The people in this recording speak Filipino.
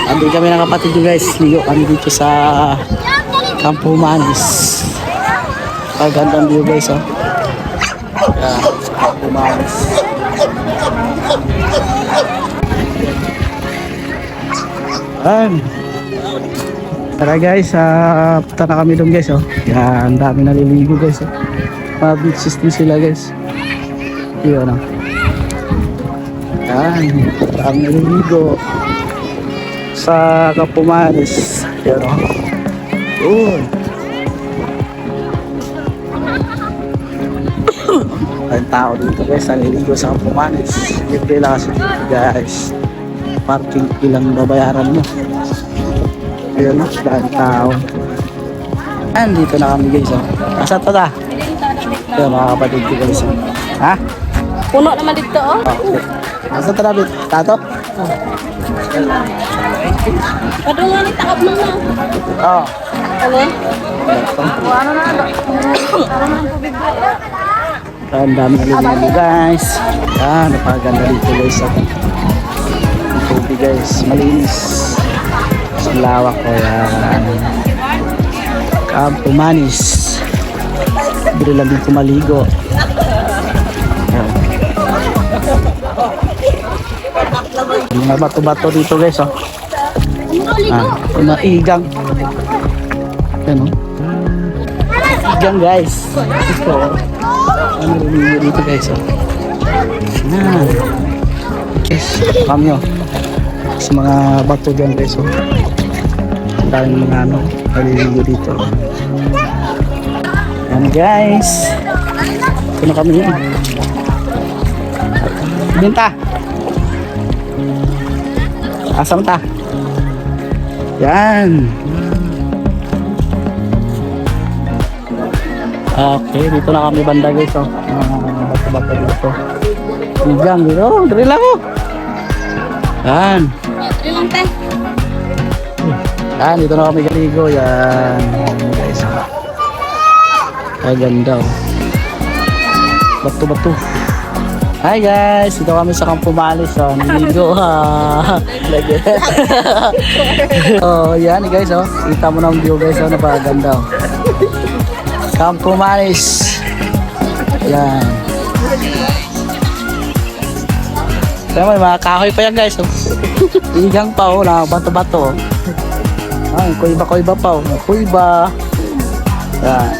Andi kami ng kapatid ko guys. Ligo kami dito sa Campo Manis. Pagandang view guys oh. Yan, sa Campo Manis. Yan. Tara guys, punta na kami doon guys oh. Yan, dami naliligo guys oh. Mga beaches din sila guys. Yun oh. Yan, dami naliligo sa Campo Manis. Yan o. Yun. Ang tao dito guys, naliligo sa Campo Manis. Libre lang kasi guys. Parking ilang babayaran mo. Yan o, dahil tao. Yan, dito na kami guys o. Asa to ta? Yan mga kapatid ko guys o. Ha? Puno naman dito oh. Okay. Asa to David? Tato? Padungan ni takap mo na. Oo. Ano? Ano na? Ano na ang tubig ba? Ang dami naliligo guys. Yan, napakaganda dito guys. Ang tubig guys, malinis. Sa lawak ko yan. Campo Manis. Bili lang dito maligo. Yan. Mga bato-bato dito guys oh. Mga igang. Yan oh. Igang guys. Ito oh. Ano rin dito guys oh. Yan. Yes, kami oh. Sa mga bato dyan guys oh. Ang daming mga ano naliligo dito. Yan guys. Ito na kami yun. Binta. Asam ta? Yan. Okay, dito na kami banda guys oh. Bato-bato dito. Igang dito. Oh, dari lang oh. Yan. Dito lang te. Yan, dito na kami galigo. Yan. Guys. Ay, ganda oh. Bato-bato. Hi guys, dito kami sa Campo Manis oh. Naligo ha. Oh, yan guys oh. Kita mo na ang view guys oh, napakaganda oh. Campo Manis. Yan. Kaya may mga kahoy pa yan guys oh. Igang pa oh, na bato-bato oh. Ay, kuiba pa oh. Kuiba. Yan.